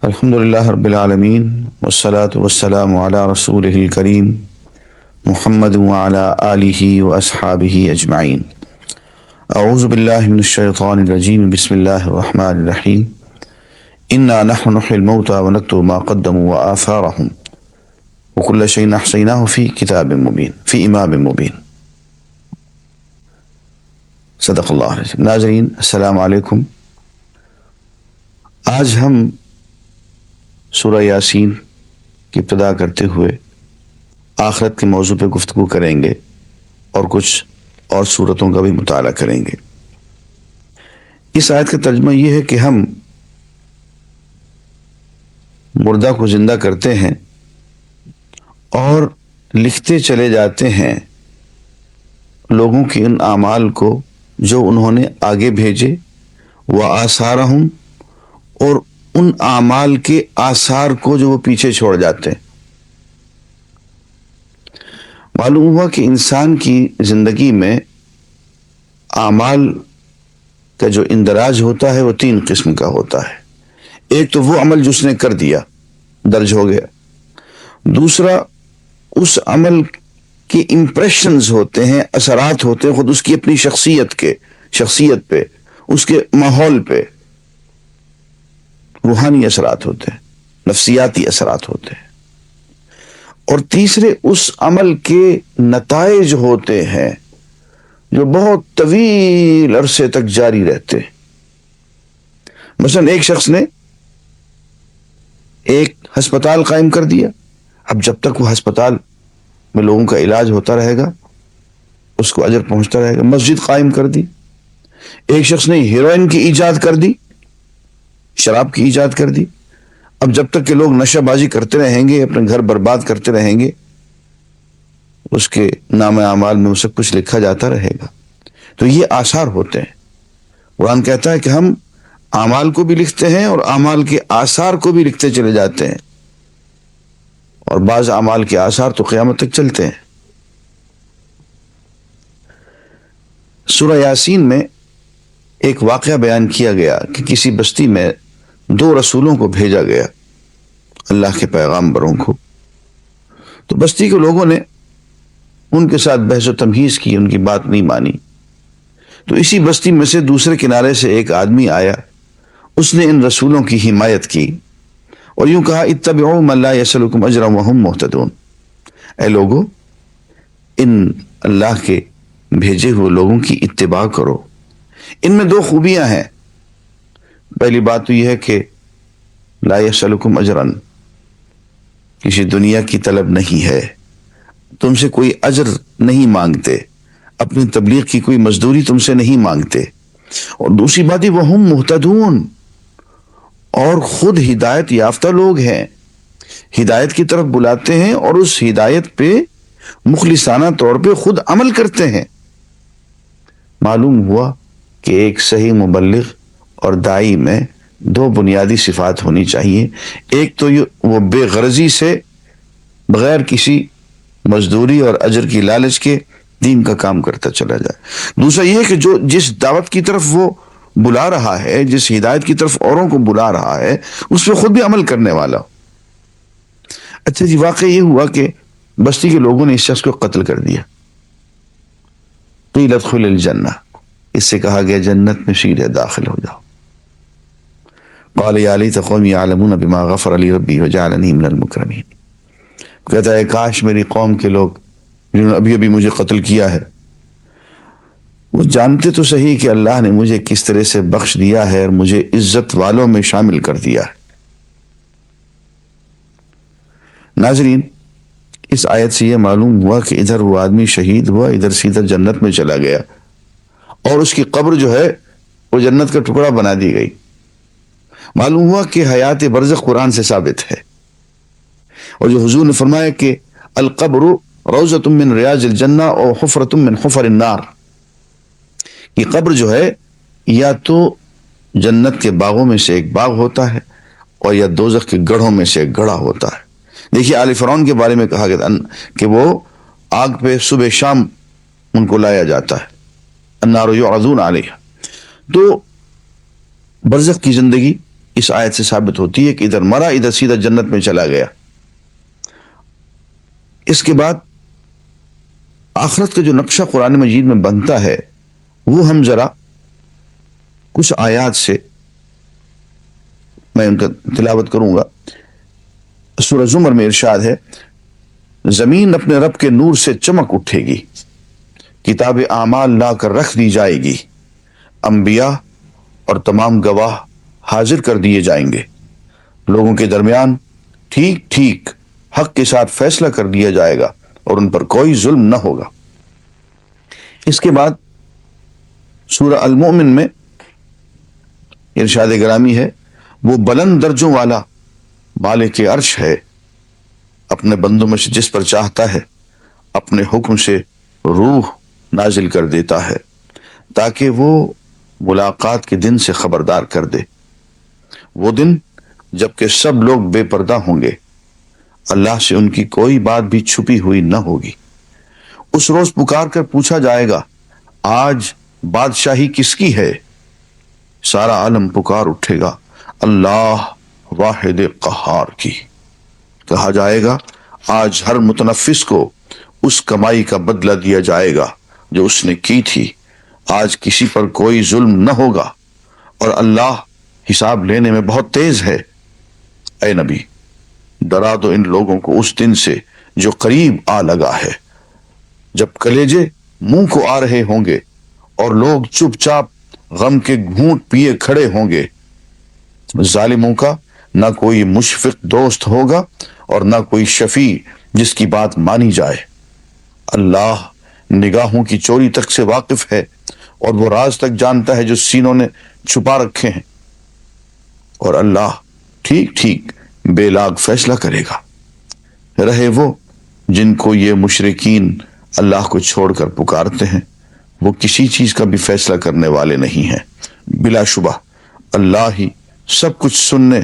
الحمد لله رب العالمين والصلاة والسلام على رسوله الكريم محمد وعلى آله وأصحابه أجمعين. أعوذ بالله من الشيطان الرجيم. بسم الله الرحمن الرحيم. إنا نحن نحيي الموتى ونكتب ما قدموا وآثارهم وكل شيء أحصيناه في كتاب مبين في إمام مبين. صدق اللہ العظیم. ناظرین السلام علیکم. آج ہم سورہ یاسین کی ابتدا کرتے ہوئے آخرت کے موضوع پہ گفتگو کریں گے اور کچھ اور سورتوں کا بھی مطالعہ کریں گے. اس آیت کا ترجمہ یہ ہے کہ ہم مردہ کو زندہ کرتے ہیں اور لکھتے چلے جاتے ہیں لوگوں کے ان اعمال کو جو انہوں نے آگے بھیجے، وآثارہم، اور ان اعمال کے آثار کو جو وہ پیچھے چھوڑ جاتے ہیں. معلوم ہوا کہ انسان کی زندگی میں اعمال کا جو اندراج ہوتا ہے وہ تین قسم کا ہوتا ہے. ایک تو وہ عمل جو اس نے کر دیا، درج ہو گیا. دوسرا اس عمل کے امپریشنز ہوتے ہیں، اثرات ہوتے ہیں خود اس کی اپنی شخصیت پہ، اس کے ماحول پہ، روحانی اثرات ہوتے ہیں، نفسیاتی اثرات ہوتے ہیں. اور تیسرے اس عمل کے نتائج ہوتے ہیں جو بہت طویل عرصے تک جاری رہتے ہیں. مثلا ایک شخص نے ایک ہسپتال قائم کر دیا. اب جب تک وہ ہسپتال میں لوگوں کا علاج ہوتا رہے گا اس کو اجر پہنچتا رہے گا. مسجد قائم کر دی. ایک شخص نے ہیروئن کی ایجاد کر دی، شراب کی ایجاد کر دی. اب جب تک کہ لوگ نشہ بازی کرتے رہیں گے، اپنے گھر برباد کرتے رہیں گے، اس کے نام اعمال میں وہ سب کچھ لکھا جاتا رہے گا. تو یہ آثار ہوتے ہیں. قرآن کہتا ہے کہ ہم اعمال کو بھی لکھتے ہیں اور اعمال کے آثار کو بھی لکھتے چلے جاتے ہیں، اور بعض اعمال کے آثار تو قیامت تک چلتے ہیں. سورہ یاسین میں ایک واقعہ بیان کیا گیا کہ کسی بستی میں 2 رسولوں کو بھیجا گیا، اللہ کے پیغامبروں کو. تو بستی کے لوگوں نے ان کے ساتھ بحث و تمہیز کی، ان کی بات نہیں مانی. تو اسی بستی میں سے دوسرے کنارے سے ایک آدمی آیا، اس نے ان رسولوں کی حمایت کی اور یوں کہا، اتبعوا من لا یسألکم اجرا وہم مہتدون. اے لوگو، ان اللہ کے بھیجے ہوئے لوگوں کی اتباع کرو. ان میں 2 خوبیاں ہیں. پہلی بات تو یہ ہے کہ لا یسألکم اجرا، کسی دنیا کی طلب نہیں ہے، تم سے کوئی اجر نہیں مانگتے، اپنی تبلیغ کی کوئی مزدوری تم سے نہیں مانگتے. اور دوسری بات یہ وہم مہتدون، اور خود ہدایت یافتہ لوگ ہیں، ہدایت کی طرف بلاتے ہیں اور اس ہدایت پہ مخلصانہ طور پہ خود عمل کرتے ہیں. معلوم ہوا کہ ایک صحیح مبلغ اور داعی میں 2 بنیادی صفات ہونی چاہیے. ایک تو وہ بے غرضی سے بغیر کسی مزدوری اور اجر کی لالچ کے دین کا کام کرتا چلا جائے. دوسرا یہ کہ جو جس دعوت کی طرف وہ بلا رہا ہے، جس ہدایت کی طرف اوروں کو بلا رہا ہے، اس پہ خود بھی عمل کرنے والا. اچھا جی، واقع یہ ہوا کہ بستی کے لوگوں نے اس شخص کو قتل کر دیا. قیل ادخل الجنہ، اس سے کہا گیا جنت میں سیدھے داخل ہو جاؤ. قال یا لیت قومی یعلمون بما غفر لی ربی وجعلنی من المکرمین. کہتا ہے کاش میری قوم کے لوگ جنہوں نے ابھی ابھی مجھے قتل کیا ہے وہ جانتے تو صحیح کہ اللہ نے مجھے کس طرح سے بخش دیا ہے اور مجھے عزت والوں میں شامل کر دیا ہے. ناظرین، اس آیت سے یہ معلوم ہوا کہ ادھر وہ آدمی شہید ہوا، ادھر سیدھا جنت میں چلا گیا، اور اس کی قبر جو ہے وہ جنت کا ٹکڑا بنا دی گئی. معلوم ہوا کہ حیات برزخ قرآن سے ثابت ہے، اور جو حضور نے فرمایا کہ القبر روضۃ من ریاض الجنہ اور حفرۃ من حفر النار، یہ قبر جو ہے یا تو جنت کے باغوں میں سے ایک باغ ہوتا ہے اور یا دوزخ کے گڑھوں میں سے ایک گڑھا ہوتا ہے. دیکھیے آل فرعون کے بارے میں کہا گیا کہ وہ آگ پہ صبح شام ان کو لایا جاتا ہے، النار یعرضون علیہا. تو برزخ کی زندگی اس آیت سے ثابت ہوتی ہے کہ ادھر مرا ادھر سیدھا جنت میں چلا گیا۔ اس کے بعد آخرت کا جو نقشہ قرآن مجید میں بنتا ہے وہ ہم ذرا کچھ آیات سے میں ان کا تلاوت کروں گا۔ سورہ زمر میں ارشاد ہے، زمین اپنے رب کے نور سے چمک اٹھے گی، کتاب اعمال لا کر رکھ دی جائے گی، انبیاء اور تمام گواہ حاضر کر دیے جائیں گے، لوگوں کے درمیان ٹھیک ٹھیک حق کے ساتھ فیصلہ کر دیا جائے گا اور ان پر کوئی ظلم نہ ہوگا۔ اس کے بعد سورہ المؤمن میں ارشاد گرامی ہے، وہ بلند درجوں والا مالک عرش ہے، اپنے بندوں میں سے جس پر چاہتا ہے اپنے حکم سے روح نازل کر دیتا ہے تاکہ وہ ملاقات کے دن سے خبردار کر دے، وہ دن جبکہ سب لوگ بے پردہ ہوں گے، اللہ سے ان کی کوئی بات بھی چھپی ہوئی نہ ہوگی۔ اس روز پکار کر پوچھا جائے گا، آج بادشاہی کس کی ہے؟ سارا عالم پکار اٹھے گا، اللہ واحد قہار کی۔ کہا جائے گا، آج ہر متنفس کو اس کمائی کا بدلہ دیا جائے گا جو اس نے کی تھی، آج کسی پر کوئی ظلم نہ ہوگا اور اللہ حساب لینے میں بہت تیز ہے۔ اے نبی، ڈرا دو ان لوگوں کو اس دن سے جو قریب آ لگا ہے، جب کلیجے منہ کو آ رہے ہوں گے اور لوگ چپ چاپ غم کے گھونٹ پیے کھڑے ہوں گے۔ ظالموں کا نہ کوئی مشفق دوست ہوگا اور نہ کوئی شفیع جس کی بات مانی جائے۔ اللہ نگاہوں کی چوری تک سے واقف ہے اور وہ راز تک جانتا ہے جو سینوں نے چھپا رکھے ہیں، اور اللہ ٹھیک ٹھیک بے لاگ فیصلہ کرے گا۔ رہے وہ جن کو یہ مشرکین اللہ کو چھوڑ کر پکارتے ہیں، وہ کسی چیز کا بھی فیصلہ کرنے والے نہیں ہیں، بلا شبہ اللہ ہی سب کچھ سننے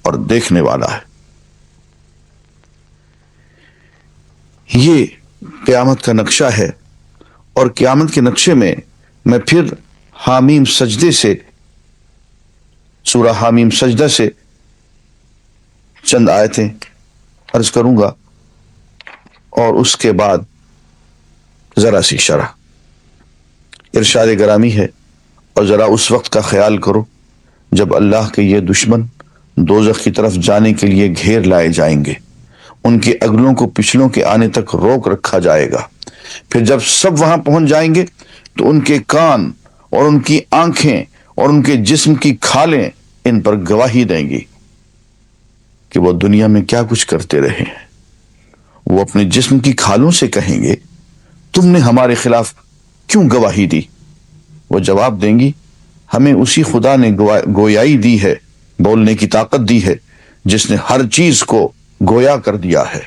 اور دیکھنے والا ہے۔ یہ قیامت کا نقشہ ہے، اور قیامت کے نقشے میں میں پھر حامیم سجدے سے، سورہ حامیم سجدہ سے چند آیتیں عرض کروں گا اور اس کے بعد ذرا سی شرح۔ ارشاد گرامی ہے، اور ذرا اس وقت کا خیال کرو جب اللہ کے یہ دشمن دوزخ کی طرف جانے کے لیے گھیر لائے جائیں گے، ان کے اگلوں کو پچھلوں کے آنے تک روک رکھا جائے گا، پھر جب سب وہاں پہنچ جائیں گے تو ان کے کان اور ان کی آنکھیں اور ان کے جسم کی کھالیں ان پر گواہی دیں گی کہ وہ دنیا میں کیا کچھ کرتے رہے ہیں۔ وہ اپنے جسم کی کھالوں سے کہیں گے، تم نے ہمارے خلاف کیوں گواہی دی؟ وہ جواب دیں گی، ہمیں اسی خدا نے گویائی دی ہے، بولنے کی طاقت دی ہے، جس نے ہر چیز کو گویا کر دیا ہے۔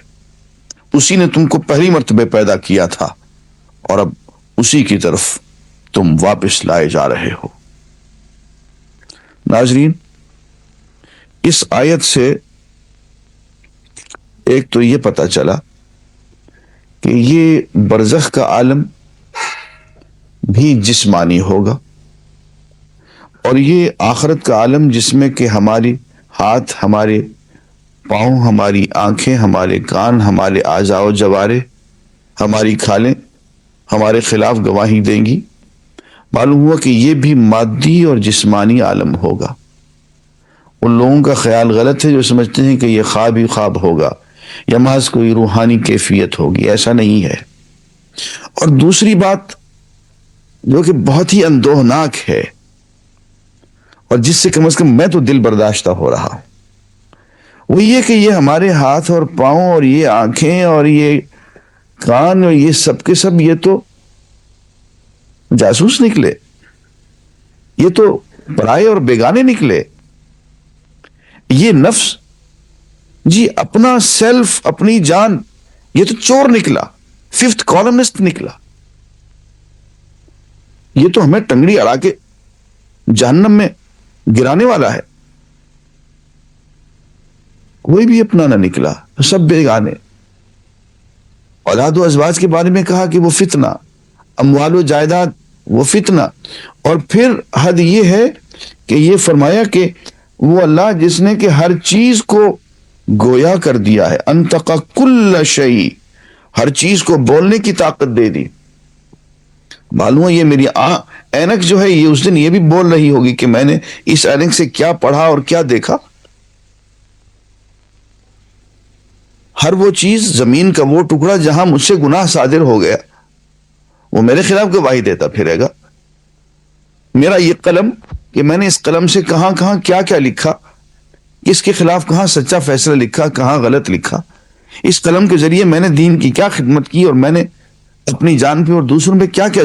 اسی نے تم کو پہلی مرتبہ پیدا کیا تھا اور اب اسی کی طرف تم واپس لائے جا رہے ہو۔ ناظرین، اس آیت سے ایک تو یہ پتہ چلا کہ یہ برزخ کا عالم بھی جسمانی ہوگا، اور یہ آخرت کا عالم جس میں کہ ہماری ہاتھ، ہمارے پاؤں، ہماری آنکھیں، ہمارے کان، ہمارے اعضاء و جوارح، ہماری کھالیں ہمارے خلاف گواہی دیں گی، معلوم ہوا کہ یہ بھی مادی اور جسمانی عالم ہوگا۔ ان لوگوں کا خیال غلط ہے جو سمجھتے ہیں کہ یہ خواب ہی خواب ہوگا یا محض کوئی روحانی کیفیت ہوگی، ایسا نہیں ہے۔ اور دوسری بات جو کہ بہت ہی اندوہناک ہے اور جس سے کم از کم میں تو دل برداشتہ ہو رہا ہوں، وہ یہ کہ یہ ہمارے ہاتھ اور پاؤں اور یہ آنکھیں اور یہ کان اور یہ سب کے سب یہ تو جاسوس نکلے، یہ تو پرائے اور بیگانے نکلے۔ یہ نفس جی اپنا سیلف، اپنی جان، یہ تو چور نکلا، ففتھ کالمنسٹ نکلا، یہ تو ہمیں ٹنگڑی اڑا کے جہنم میں گرانے والا ہے۔ کوئی بھی اپنا نہ نکلا، سب بیگانے۔ اولاد و ازواج کے بارے میں کہا کہ وہ فتنہ، اموال و جائیداد وہ فتنہ، اور پھر حد یہ ہے کہ یہ فرمایا کہ وہ اللہ جس نے کہ ہر چیز کو گویا کر دیا ہے، انطق کل شیء، ہر چیز کو بولنے کی طاقت دے دی. معلوم ہے یہ میری اینک جو ہے یہ اس دن یہ بھی بول رہی ہوگی کہ میں نے اس اینک سے کیا پڑھا اور کیا دیکھا. ہر وہ چیز، زمین کا وہ ٹکڑا جہاں مجھ سے گناہ صادر ہو گیا وہ میرے خلاف گواہی دیتا پھرے گا. میرا یہ قلم کہ میں نے اس قلم سے کہاں کہاں کیا کیا لکھا، کس کے خلاف کہاں سچا فیصلہ لکھا، کہاں غلط لکھا. اس قلم کے ذریعے میں نے دین کی کیا خدمت کی اور میں نے اپنی جان پہ اور دوسروں پہ کیا کیا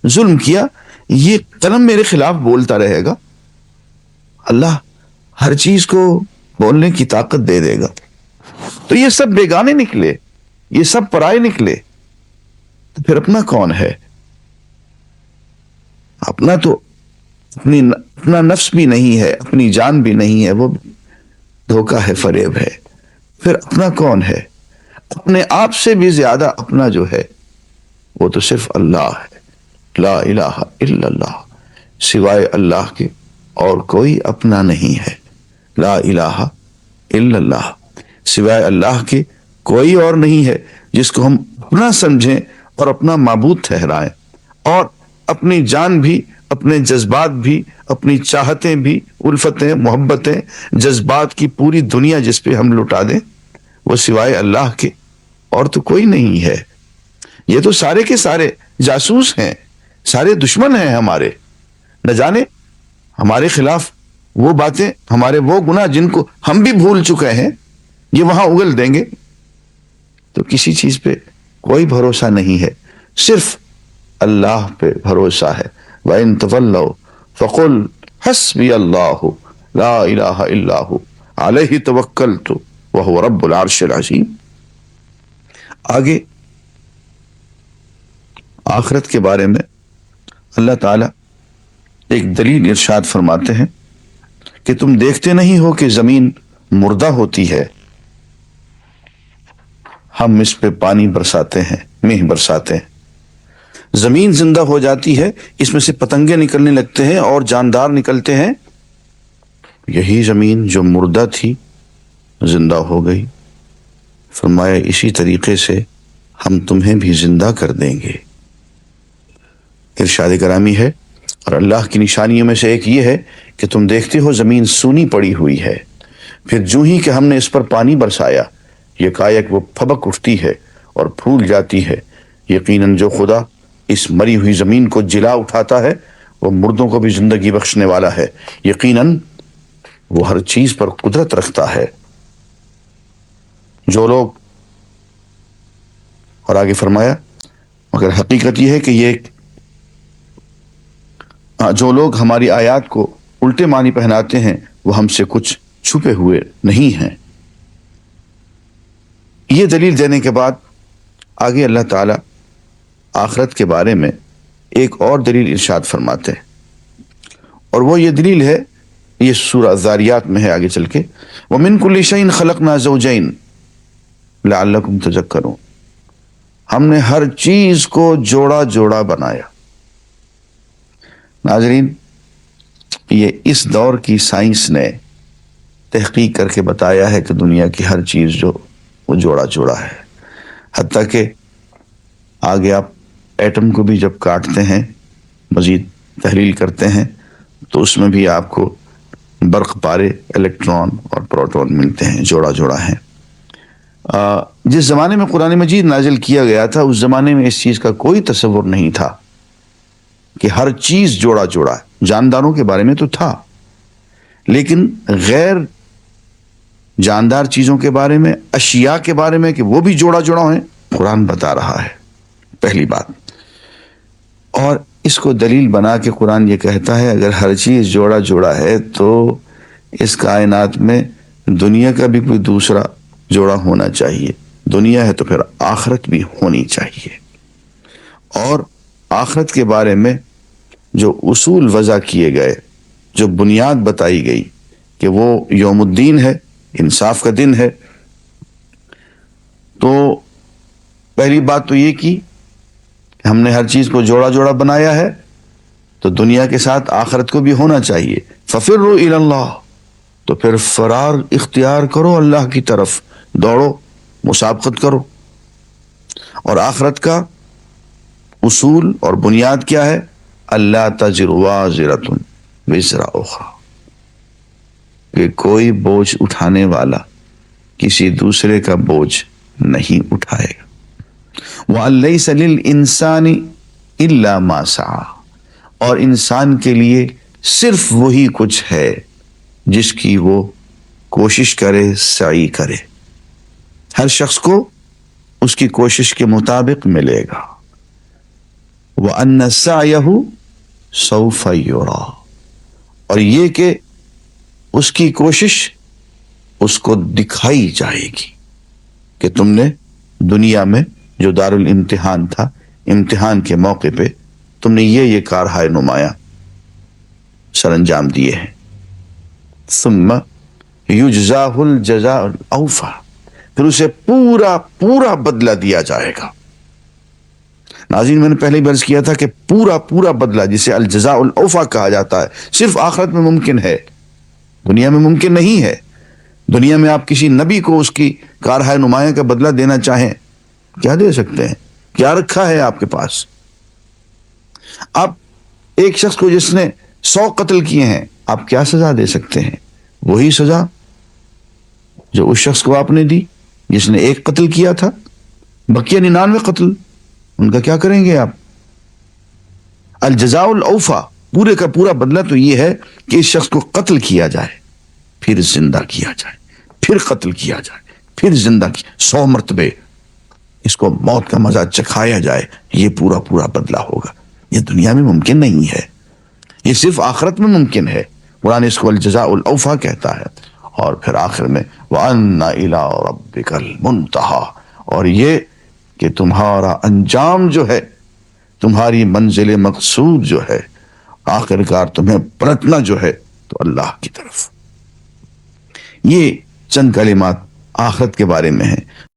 ظلم کیا، یہ قلم میرے خلاف بولتا رہے گا. اللہ ہر چیز کو بولنے کی طاقت دے دے گا. تو یہ سب بیگانے نکلے، یہ سب پرائے نکلے، تو پھر اپنا کون ہے؟ اپنا تو اپنا نفس بھی نہیں ہے، اپنی جان بھی نہیں ہے، وہ دھوکہ ہے، فریب ہے. پھر اپنا کون ہے؟ اپنے آپ سے بھی زیادہ اپنا جو ہے وہ تو صرف اللہ ہے. لا الہ الا اللہ، سوائے اللہ کے اور کوئی اپنا نہیں ہے. لا الہ الا اللہ، سوائے اللہ کے کوئی اور نہیں ہے جس کو ہم اپنا سمجھیں اور اپنا معبود ٹھہرائیں، اور اپنی جان بھی، اپنے جذبات بھی، اپنی چاہتیں بھی، الفتیں، محبتیں، جذبات کی پوری دنیا جس پہ ہم لٹا دیں وہ سوائے اللہ کے اور تو کوئی نہیں ہے. یہ تو سارے کے سارے جاسوس ہیں، سارے دشمن ہیں ہمارے. نہ جانے ہمارے خلاف وہ باتیں، ہمارے وہ گناہ جن کو ہم بھی بھول چکے ہیں، یہ وہاں اگل دیں گے. تو کسی چیز پہ کوئی بھروسہ نہیں ہے، صرف اللہ پہ بھروسہ ہے. وَإِن تَوَلَّوْا فَقُلْ حَسْبِيَ اللَّهُ لَا إِلَٰهَ إِلَّا هُوَ عَلَيْهِ تَوَكَّلْتُ وَهُوَ رَبُّ الْعَرْشِ الْعَظِيمِ. آگے آخرت کے بارے میں اللہ تعالی ایک دلیل ارشاد فرماتے ہیں کہ تم دیکھتے نہیں ہو کہ زمین مردہ ہوتی ہے، ہم اس پہ پانی برساتے ہیں، مہ برساتے ہیں. زمین زندہ ہو جاتی ہے، اس میں سے پتنگے نکلنے لگتے ہیں اور جاندار نکلتے ہیں. یہی زمین جو مردہ تھی زندہ ہو گئی. فرمایا اسی طریقے سے ہم تمہیں بھی زندہ کر دیں گے. ارشاد گرامی ہے، اور اللہ کی نشانیوں میں سے ایک یہ ہے کہ تم دیکھتے ہو زمین سونی پڑی ہوئی ہے، پھر جو ہی کہ ہم نے اس پر پانی برسایا یکایک وہ پھبک اٹھتی ہے اور پھول جاتی ہے. یقیناً جو خدا اس مری ہوئی زمین کو جلا اٹھاتا ہے وہ مردوں کو بھی زندگی بخشنے والا ہے. یقیناً وہ ہر چیز پر قدرت رکھتا ہے. جو لوگ، اور آگے فرمایا مگر حقیقت یہ ہے کہ جو لوگ ہماری آیات کو الٹے معنی پہناتے ہیں وہ ہم سے کچھ چھپے ہوئے نہیں ہیں. یہ دلیل دینے کے بعد آگے اللہ تعالی آخرت کے بارے میں ایک اور دلیل ارشاد فرماتے ہیں، اور وہ یہ دلیل ہے، یہ سورہ ذاریات میں ہے آگے چل کے، وَمِن كُلِّ شَيْءٍ خَلَقْنَا زَوْجَيْنِ لَعَلَّكُمْ تَذَكَّرُونَ. ہم نے ہر چیز کو جوڑا جوڑا بنایا. ناظرین، یہ اس دور کی سائنس نے تحقیق کر کے بتایا ہے کہ دنیا کی ہر چیز جو وہ جوڑا جوڑا ہے. حتیٰ کہ آگے آپ ایٹم کو بھی جب کاٹتے ہیں، مزید تحلیل کرتے ہیں، تو اس میں بھی آپ کو برق پارے الیکٹران اور پروٹون ملتے ہیں، جوڑا جوڑا ہیں. جس زمانے میں قرآن مجید نازل کیا گیا تھا اس زمانے میں اس چیز کا کوئی تصور نہیں تھا کہ ہر چیز جوڑا جوڑا ہے. جانداروں کے بارے میں تو تھا، لیکن غیر جاندار چیزوں کے بارے میں، اشیاء کے بارے میں کہ وہ بھی جوڑا جوڑا ہیں، قرآن بتا رہا ہے. پہلی بات. اور اس کو دلیل بنا کے قرآن یہ کہتا ہے اگر ہر چیز جوڑا جوڑا ہے تو اس کائنات میں دنیا کا بھی کوئی دوسرا جوڑا ہونا چاہیے. دنیا ہے تو پھر آخرت بھی ہونی چاہیے. اور آخرت کے بارے میں جو اصول وضع کیے گئے، جو بنیاد بتائی گئی کہ وہ یوم الدین ہے، انصاف کا دن ہے، تو پہلی بات تو یہ کی کہ ہم نے ہر چیز کو جوڑا جوڑا بنایا ہے تو دنیا کے ساتھ آخرت کو بھی ہونا چاہیے. ففروا الی اللہ، تو پھر فرار اختیار کرو، اللہ کی طرف دوڑو، مسابقت کرو۔ اور آخرت کا اصول اور بنیاد کیا ہے؟ اللہ تزر وازرۃ وزر اخری، کہ کوئی بوجھ اٹھانے والا کسی دوسرے کا بوجھ نہیں اٹھائے گا۔ وَأَن لَيْسَ لِلْإِنسَانِ إِلَّا مَا سَعَى، اور انسان کے لیے صرف وہی کچھ ہے جس کی وہ کوشش کرے، سعی کرے۔ ہر شخص کو اس کی کوشش کے مطابق ملے گا۔ وَأَنَّ سَعْيَهُ سَوْفَ يُرَىٰ، اور یہ کہ اس کی کوشش اس کو دکھائی جائے گی، کہ تم نے دنیا میں جو دارالامتحان تھا، امتحان کے موقع پہ تم نے یہ کارہائے نمایاں سر انجام دیے ہیں۔ ثم یجزاہ الجزاء الاوفی، پھر اسے پورا بدلہ دیا جائے گا۔ ناظرین، میں نے پہلے ہی عرض کیا تھا کہ پورا بدلہ جسے الجزاء الاوفی کہا جاتا ہے، صرف آخرت میں ممکن ہے، دنیا میں ممکن نہیں ہے۔ دنیا میں آپ کسی نبی کو اس کی کارہائے نمایاں کا بدلہ دینا چاہیں، کیا دے سکتے ہیں؟ کیا رکھا ہے آپ کے پاس؟ آپ ایک شخص کو جس نے 100 قتل کیے ہیں، آپ کیا سزا دے سکتے ہیں؟ وہی سزا جو اس شخص کو آپ نے دی جس نے 1 قتل کیا تھا۔ بقیہ 99 قتل، ان کا کیا کریں گے آپ؟ الجزاء الاوفی، پورے کا پورا بدلہ تو یہ ہے کہ اس شخص کو قتل کیا جائے، پھر زندہ کیا جائے، پھر قتل کیا جائے، پھر زندہ کیا، 100 مرتبے اس کو موت کا مزہ چکھایا جائے، یہ پورا بدلہ ہوگا۔ یہ دنیا میں ممکن نہیں ہے، یہ صرف آخرت میں ممکن ہے۔ قرآن اس کو الجزاء الاوفی کہتا ہے۔ اور پھر آخر میں وَأَنَّ إِلَىٰ رَبِّكَ الْمُنْتَهَىٰ، اور یہ کہ تمہارا انجام جو ہے، تمہاری منزل مقصود جو ہے، آخر کار تمہیں پلٹنا جو ہے تو اللہ کی طرف۔ یہ چند کلمات آخرت کے بارے میں ہیں۔